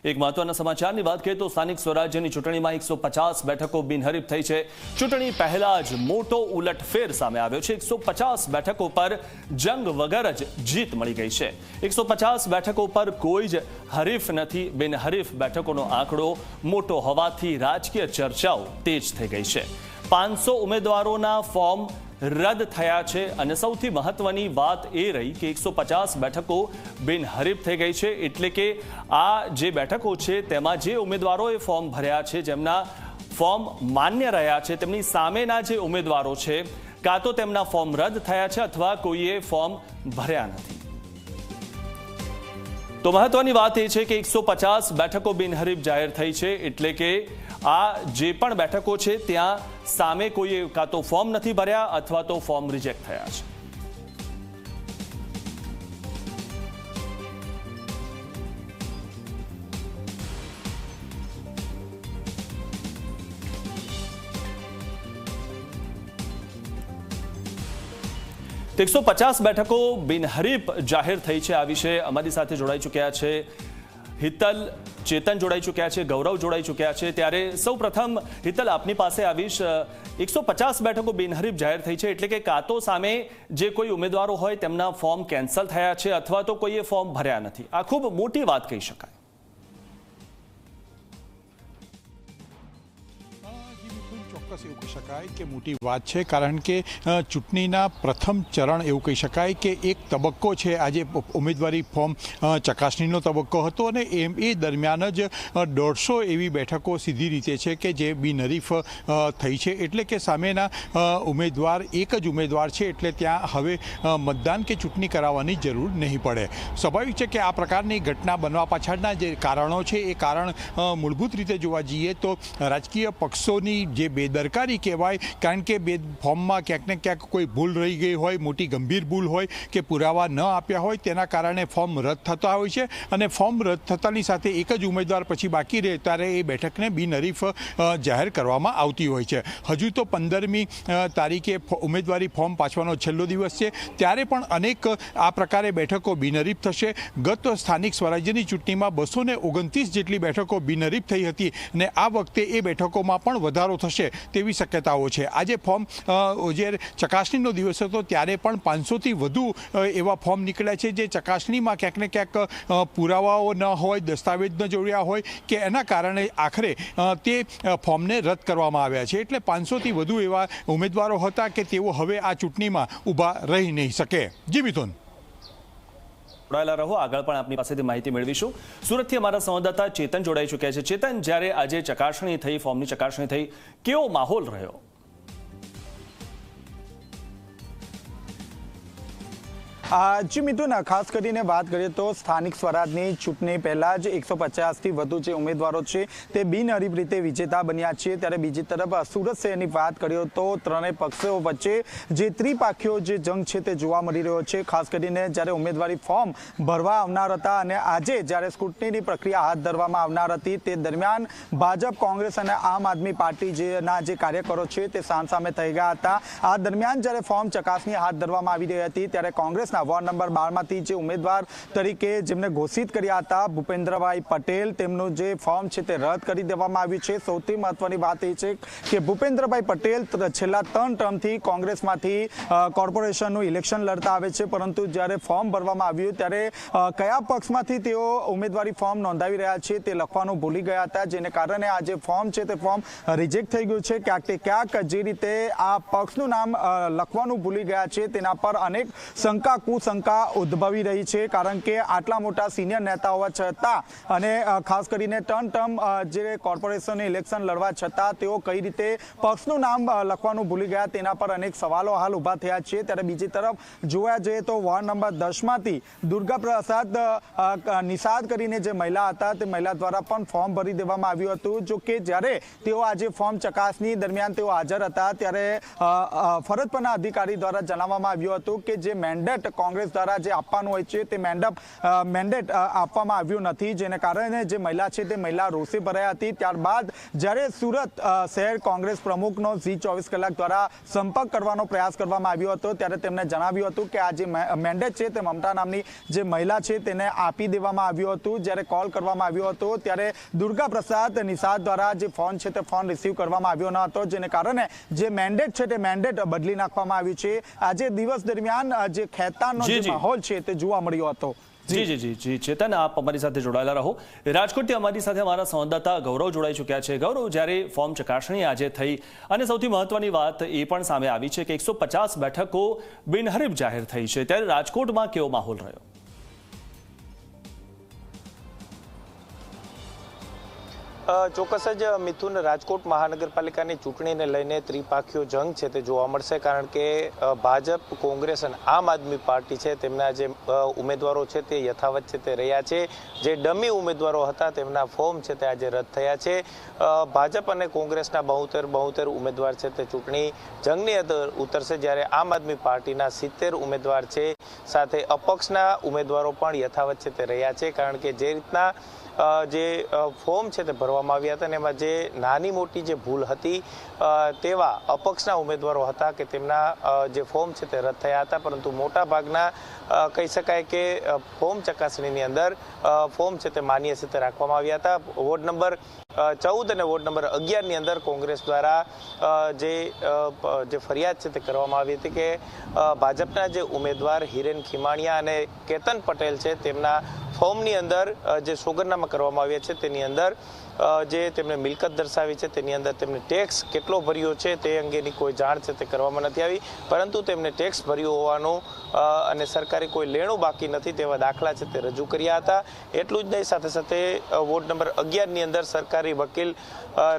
એક મહત્વના સમાચારની વાત કરીએ તો સ્થાનિક સ્વરાજ્યની ચૂંટણીમાં 150 બેઠકો બિનહરીફ થઈ છે। ચૂંટણી પહેલા જ મોટો ઉલટફેર સામે આવ્યો છે। 150 બેઠકો પર જંગ વગર જ જીત મળી ગઈ છે। 150 બેઠકો પર કોઈ જ હરીફ નથી। બિનહરીફ બેઠકોનો આંકડો મોટો હોવાથી રાજકીય ચર્ચાઓ તેજ થઈ ગઈ છે। 500 ઉમેદવારોના ફોર્મ રદ થયા છે અને સૌથી મહત્વની વાત એ રહી કે 150 બેઠકો બિનહરીફ થઈ ગઈ છે। એટલે કે આ જે બેઠકો છે તેમાં જે ઉમેદવારોએ ફોર્મ ભર્યા છે, જેમના ફોર્મ માન્ય રહ્યા છે, તેમની સામેના જે ઉમેદવારો છે કાં તો તેમના ફોર્મ રદ થયા છે અથવા કોઈએ ફોર્મ ભર્યા નથી। તો મહત્વની વાત એ છે કે 150 બેઠકો બિનહરીફ જાહેર થઈ છે। એટલે કે આ જે પણ બેઠકો છે ત્યાં સામે કોઈએ કાં તો ફોર્મ નથી ભર્યા અથવા તો ફોર્મ રિજેક્ટ થયા છે। તો 150 બેઠકો બિનહરીફ જાહેર થઈ છે। આ વિશે અમારી સાથે જોડાઈ ચૂક્યા છે હિતલ, ચેતન જોડાઈ ચૂક્યા છે, ગૌરવ જોડાઈ ચૂક્યા છે। ત્યારે સૌપ્રથમ હિતલ, આપની પાસે આવીશ। 150 બેઠકો બિનહરીફ જાહેર થઈ છે એટલે કે કાં તો સામે જે કોઈ ઉમેદવારો હોય તેમના ફોર્મ કેન્સલ થયા છે અથવા તો કોઈએ ફોર્મ ભર્યા નથી। આ ખૂબ મોટી વાત કહી શકાય। એવું કહી શકાય કે મોટી વાત છે, કારણ કે ચૂંટણીના પ્રથમ ચરણ એવું કહી શકાય કે એક તબક્કો છે। આજે ઉમેદવારી ફોર્મ ચકાસણીનો તબક્કો હતો અને એ દરમિયાન જ 150 એવી બેઠકો સીધી રીતે છે કે જે બિનહરીફ થઈ છે। એટલે કે સામેના ઉમેદવાર એક જ ઉમેદવાર છે, એટલે ત્યાં હવે મતદાન કે ચૂંટણી કરાવવાની જરૂર નહીં પડે। સ્વાભાવિક છે કે આ પ્રકારની ઘટના બનવા પાછળના જે કારણો છે એ કારણ મૂળભૂત રીતે જોવા જઈએ તો રાજકીય પક્ષોની જે બેદરકારી કહેવાય, કારણ કે બે ફોર્મમાં ક્યાંક ને ક્યાંક કોઈ ભૂલ રહી ગઈ હોય, મોટી ગંભીર ભૂલ હોય કે પુરાવા ન આપ્યા હોય, તેના કારણે ફોર્મ રદ થતા હોય છે અને ફોર્મ રદ થતાની સાથે એક જ ઉમેદવાર પછી બાકી રહે ત્યારે એ બેઠકને બિનહરીફ જાહેર કરવામાં આવતી હોય છે। હજુ તો 15મી તારીખે ઉમેદવારી ફોર્મ પાછવાનો છેલ્લો દિવસ છે, ત્યારે પણ અનેક આ પ્રકારે બેઠકો બિનહરીફ થશે। ગત સ્થાનિક સ્વરાજ્યની ચૂંટણીમાં 229 જેટલી બેઠકો બિનહરીફ થઈ હતી અને આ વખતે એ બેઠકોમાં પણ વધારો થશે તેવી શક્યતાઓ છે। આજે ફોર્મ જે ચકાસણીનો દિવસ હતો ત્યારે પણ 500થી વધુ એવા ફોર્મ નીકળ્યા છે જે ચકાસણીમાં ક્યાંક ને ક્યાંક પુરાવાઓ ન હોય, દસ્તાવેજ ન જોડ્યા હોય કે એના કારણે આખરે તે ફોર્મને રદ કરવામાં આવ્યા છે। એટલે 500થી વધુ એવા ઉમેદવારો હતા કે તેઓ હવે આ ચૂંટણીમાં ઊભા રહી નહીં શકે। જી મિથુન, જોડાયેલા રહો, આગળ પણ આપની પાસેથી માહિતી મેળવીશું। સુરતથી અમારા સંવાદદાતા ચેતન જોડાઈ ચૂક્યા છે। ચેતન, જ્યારે આજે ચકાસણી થઈ, ફોર્મની ચકાસણી થઈ, કેવો માહોલ રહ્યો? જી મિથુન, ખાસ કરીને વાત કરીએ તો સ્થાનિક સ્વરાજની ચૂંટણી પહેલા જ 150થી વધુ જે ઉમેદવારો છે તે બિનહરીફ રીતે વિજેતા બન્યા છે। ત્યારે બીજી તરફ સુરત શહેરની વાત કરીએ તો ત્રણેય પક્ષો વચ્ચે જે ત્રિપાખીઓ જે જંગ છે તે જોવા મળી રહ્યો છે। ખાસ કરીને જ્યારે ઉમેદવારી ફોર્મ ભરવા આવનાર હતા અને આજે જ્યારે સ્ક્રુટનીની પ્રક્રિયા હાથ ધરવામાં આવનાર હતી તે દરમિયાન ભાજપ, કોંગ્રેસ અને આમ આદમી પાર્ટીના જે કાર્યકરો છે તે સામસામે થઈ ગયા હતા। આ દરમિયાન જ્યારે ફોર્મ ચકાસણી હાથ ધરવામાં આવી રહી હતી ત્યારે કોંગ્રેસના વોર્ડ નંબર 12 માંથી જે ઉમેદવાર તરીકે જેમને ઘોષિત કર્યા હતા ભૂપેન્દ્રભાઈ પટેલ, તેમનું જે ફોર્મ છે તે રદ કરી દેવામાં આવ્યું છે। સૌથી મહત્વની વાત એ છે કે ભૂપેન્દ્રભાઈ પટેલ છેલ્લા 3 ટર્મથી કોંગ્રેસમાંથી કોર્પોરેશનનું ઇલેક્શન લડતા આવે છે, પરંતુ જ્યારે ફોર્મ ભરવામાં આવ્યું ત્યારે કયા પક્ષમાંથી તેઓ ઉમેદવારી ફોર્મ નોંધાવી રહ્યા છે તે લખવાનું ભૂલી ગયા હતા, જેને કારણે આ જે ફોર્મ છે તે ફોર્મ રિજેક્ટ થઈ ગયું છે। ક્યાંક તે ક્યાંક જે રીતે આ પક્ષનું નામ લખવાનું ભૂલી ગયા છે તેના પર અનેક કુશંકા ઉદ્ભવી રહી છે, કારણ કે આટલા મોટા સિનિયર નેતા હોવા છતાં અને ખાસ કરીને ટર્મ જે કોર્પોરેશન ઇલેક્શન લડવા છતાં તેઓ કઈ રીતે પક્ષનું નામ લખવાનું ભૂલી ગયા તેના પર અનેક સવાલો હાલ ઊભા થયા છે। ત્યારે બીજી તરફ જોવા જઈએ તો વોર્ડ નંબર 10માંથી દુર્ગા પ્રસાદ નિષાદ કરીને જે મહિલા હતા તે મહિલા દ્વારા પણ ફોર્મ ભરી દેવામાં આવ્યું હતું। જો કે જ્યારે તેઓ આજે ફોર્મ ચકાસણી દરમિયાન તેઓ હાજર હતા ત્યારે ફરજ પરના અધિકારી દ્વારા જણાવવામાં આવ્યું હતું કે જે મેન્ડેટ કોંગ્રેસ દ્વારા જે આપવાનું હોય છે તે મેન્ડેટ આપવામાં આવ્યું નથી, જેને કારણે જે મહિલા છે તે મહિલા રોષે ભરાઈ હતી। ત્યારબાદ જ્યારે સુરત શહેર કોંગ્રેસ પ્રમુખનો ઝી 24 કલાક દ્વારા સંપર્ક કરવાનો પ્રયાસ કરવામાં આવ્યો હતો, ત્યારે તેમણે જણાવ્યું હતું કે આ જે મેન્ડેટ છે તે મમતા નામની જે મહિલા છે તેને આપી દેવામાં આવ્યું હતું। જ્યારે કોલ કરવામાં આવ્યો હતો ત્યારે દુર્ગા પ્રસાદ નિષાદ દ્વારા જે ફોન છે તે ફોન રિસીવ કરવામાં આવ્યો ન હતો, જેને કારણે જે મેન્ડેટ છે તે મેન્ડેટ બદલી નાખવામાં આવ્યું છે। આજે દિવસ દરમિયાન જે ખેતાનનો જે માહોલ છે તે જોવા મળ્યો હતો। જી ચેતન, આપ અમારી સાથે જોડાયેલા રહો। રાજકોટથી અમારી સાથે અમારા સંવાદદાતા ગૌરવ જોડાઈ ચૂક્યા છે। ગૌરવ, જ્યારે ફોર્મ ચકાસણી આજે થઈ અને સૌથી મહત્વની વાત એ પણ સામે આવી છે કે 150 બેઠકો બિનહરીફ જાહેર થઈ છે, ત્યારે રાજકોટમાં કેવો માહોલ રહ્યો? ચોક્કસ જ મિથુન, રાજકોટ મહાનગરપાલિકાની ચૂંટણીને લઈને ત્રિપાખીયો જંગ છે તે જોવા મળશે, કારણ કે ભાજપ, કોંગ્રેસ અને આમ આદમી પાર્ટી છે તેમના જે ઉમેદવારો છે તે યથાવત છે તે રહ્યા છે। જે ડમી ઉમેદવારો હતા તેમના ફોર્મ છે તે આજે રદ થયા છે। ભાજપ અને કોંગ્રેસના 72 ઉમેદવાર છે તે ચૂંટણી જંગની અંદર ઉતરશે, જ્યારે આમ આદમી પાર્ટીના 70 ઉમેદવાર છે, સાથે અપક્ષના ઉમેદવારો પણ યથાવત છે તે રહ્યા છે। કારણ કે જે રીતના જે ફોર્મ છે તે ભરવામાં આવ્યા હતા અને એમાં જે નાની મોટી જે ભૂલ હતી તેવા અપક્ષના ઉમેદવારો હતા કે તેમના જે ફોર્મ છે તે રદ થયા હતા, પરંતુ મોટા ભાગના કહી શકાય કે ફોર્મ ચકાસણીની અંદર ફોર્મ છે તે માન્ય છે તે રાખવામાં આવ્યા હતા। વોર્ડ નંબર 14 અને વોર્ડ નંબર 11 ની અંદર કોંગ્રેસ દ્વારા જે ફરિયાદ છે તે કરવામાં આવી હતી કે ભાજપના જે ઉમેદવાર હિરેન ખીમાણીયા અને કેતન પટેલ છે તેમના ફોર્મની અંદર જે સોગંદનામા કરવામાં આવ્યા છે તેની અંદર જે તેમણે મિલકત દર્શાવી છે તેની અંદર તેમને ટેક્સ કેટલો ભર્યો છે તે અંગેની કોઈ જાણ છે તે કરવામાં નથી આવી, પરંતુ તેમને ટેક્સ ભર્યો હોવાનું અને સરકારી કોઈ લેણું બાકી નથી તેવા દાખલા છે તે રજૂ કર્યા હતા। એટલું જ નહીં, સાથે સાથે વોર્ડ નંબર 11 ની અંદર સરકારી વકીલ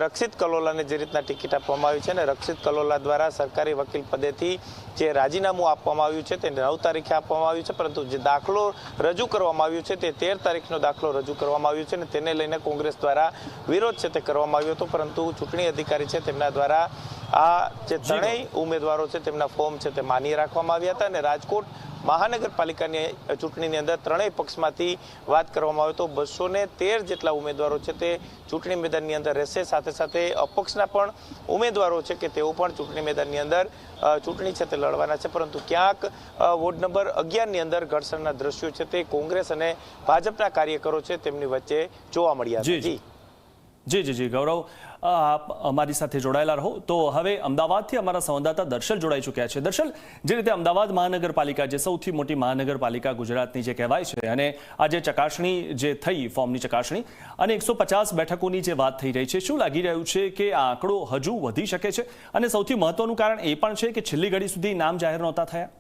રક્ષિત કલોલાને જે રીતના ટિકિટ આપવામાં આવી છે અને રક્ષિત કલોલા દ્વારા સરકારી વકીલ પદેથી જે રાજીનામું આપવામાં આવ્યું છે તે 9 તારીખે આપવામાં આવ્યું છે, પરંતુ જે દાખલો રજૂ કરવામાં આવ્યો છે તે 13 તારીખનો દાખલો રજૂ કરવામાં આવ્યો છે અને તેને લઈને કોંગ્રેસ દ્વારા વિરોધ છે તે કરવામાં આવ્યો હતો, પરંતુ ચૂંટણી અધિકારી છે તેમના દ્વારા આ જે ત્રણેય ઉમેદવારો છે તેમના ફોર્મ છે તે માન્ય રાખવામાં આવ્યા હતા। અને રાજકોટ મહાનગરપાલિકાની ચૂંટણીની અંદર ત્રણેય પક્ષમાંથી વાત કરવામાં આવે તો 213 જેટલા ઉમેદવારો છે તે ચૂંટણી મેદાનની અંદર રહેશે, સાથે સાથે અપક્ષના પણ ઉમેદવારો છે કે તેઓ પણ ચૂંટણી મેદાનની અંદર ચૂંટણી છે તે લડવાના છે, પરંતુ ક્યાંક વોર્ડ નંબર 11 ની અંદર ઘર્ષણના દ્રશ્યો છે તે કોંગ્રેસ અને ભાજપના કાર્યકરો છે તેમની વચ્ચે જોવા મળ્યા હતા। જી ગૌરવ, આપ અમારી સાથે જોડાયેલા રહો। તો હવે અમદાવાદથી અમારા સંવાદદાતા દર્શલ જોડાઈ ચૂક્યા છે। દર્શલ, જે રીતે અમદાવાદ મહાનગરપાલિકા જે સૌથી મોટી મહાનગરપાલિકા ગુજરાતની જે કહેવાય છે અને આજે ચકાસણી જે થઈ ફોર્મની ચકાસણી અને 150 બેઠકોની જે વાત થઈ રહી છે, શું લાગી રહ્યું છે કે આ આંકડો હજુ વધી શકે છે? અને સૌથી મહત્વનું કારણ એ પણ છે કે છેલ્લી ઘડી સુધી નામ જાહેર નહોતા થયા।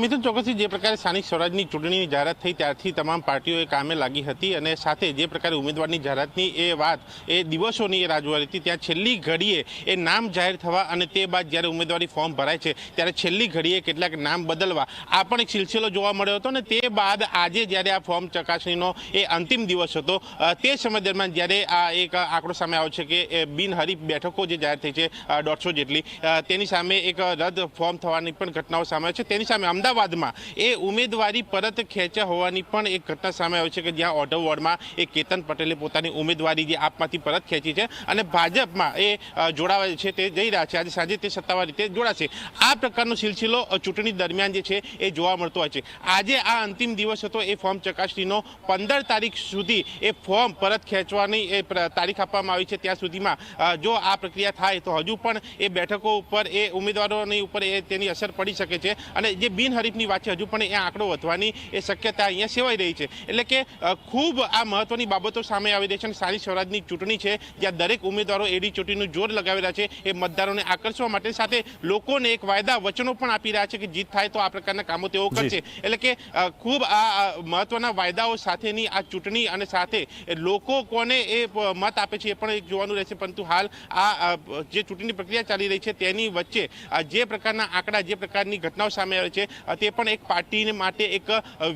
મિથુન, ચોક્કસથી જે પ્રકારે સ્થાનિક સ્વરાજની ચૂંટણીની જાહેરાત થઈ ત્યારથી તમામ પાર્ટીઓ કામે લાગી હતી અને સાથે જે પ્રકારે ઉમેદવારની જાહેરાતની એ વાત એ દિવસોની એ રાજવારી હતી, ત્યાં છેલ્લી ઘડીએ એ નામ જાહેર થવા અને તે બાદ જ્યારે ઉમેદવારી ફોર્મ ભરાય છે ત્યારે છેલ્લી ઘડીએ કેટલાક નામ બદલવા આ પણ એક સિલસિલો જોવા મળ્યો હતો। અને તે બાદ આજે જ્યારે આ ફોર્મ ચકાસણીનો એ અંતિમ દિવસ હતો તે સમય દરમિયાન જ્યારે આ એક આંકડો સામે આવ્યો છે કે બિનહરીફ બેઠકો જે જાહેર થઈ છે 150 જેટલી, તેની સામે એક રદ ફોર્મ થવાની પણ ઘટનાઓ સામે આવી છે। તેની સામે અમદાવાદમાં એ ઉમેદવારી પરત ખેંચ્યા હોવાની પણ એક ઘટના સામે આવી છે કે જ્યાં ઓઢવ વોર્ડમાં એ કેતન પટેલે પોતાની ઉમેદવારી જે આપમાંથી પરત ખેંચી છે અને ભાજપમાં એ જોડાવા છે તે જઈ રહ્યા છે। આજે સાંજે તે સત્તાવાર રીતે જોડાશે। આ પ્રકારનો સિલસિલો ચૂંટણી દરમિયાન જે છે એ જોવા મળતો હોય છે। આજે આ અંતિમ દિવસ હતો એ ફોર્મ ચકાસણીનો, 15 તારીખ સુધી એ ફોર્મ પરત ખેંચવાની એ તારીખ આપવામાં આવી છે। ત્યાં સુધીમાં જો આ પ્રક્રિયા થાય તો હજુ પણ એ બેઠકો ઉપર એ ઉમેદવારોની ઉપર એ તેની અસર પડી શકે છે અને જે બિનહરીફની વાત છે હજુ પણ એ આંકડો વધવાની એ શક્યતા અહીંયા સેવાઈ રહી છે। એટલે કે ખૂબ આ મહત્વની બાબતો સામે આવી રહી છે અને સ્થાનિક સ્વરાજની ચૂંટણી છે જ્યાં દરેક ઉમેદવારો એડી ચોટીનું જોર લગાવી રહ્યા છે એ મતદારોને આકર્ષવા માટે, સાથે લોકોને એક વાયદા વચનો પણ આપી રહ્યા છે કે જીત થાય તો આ પ્રકારના કામો તેઓ કરશે। એટલે કે ખૂબ આ મહત્વના વાયદાઓ સાથેની આ ચૂંટણી અને સાથે લોકો કોને એ મત આપે છે એ પણ એક જોવાનું રહેશે, પરંતુ હાલ આ જે ચૂંટણી પ્રક્રિયા ચાલી રહી છે તેની વચ્ચે જે પ્રકારના આંકડા, જે પ્રકારની ઘટનાઓ સામે આવે છે છે તે પણ એક પાર્ટી માટે એક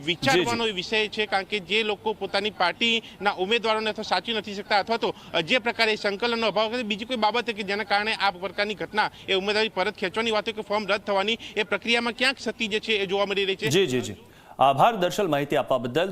વિચારવાનો વિષય છે, કારણ કે જે લોકો પોતાની પાર્ટીના ઉમેદવારોને અથવા સાચી નથી શકતા અથવા તો જે પ્રકારે સંકલનનો અભાવ કરે, બીજી કોઈ બાબત કે જેના કારણે આ પ્રકારની ઘટના એ ઉમેદવારી પરત ખેંચવાની વાત કે ફોર્મ રદ થવાની એ પ્રક્રિયામાં ક્યાંક સતી જે છે એ જોવા મળી રહી છે. જી આભાર દર્શલ માહિતી આપવા બદલ.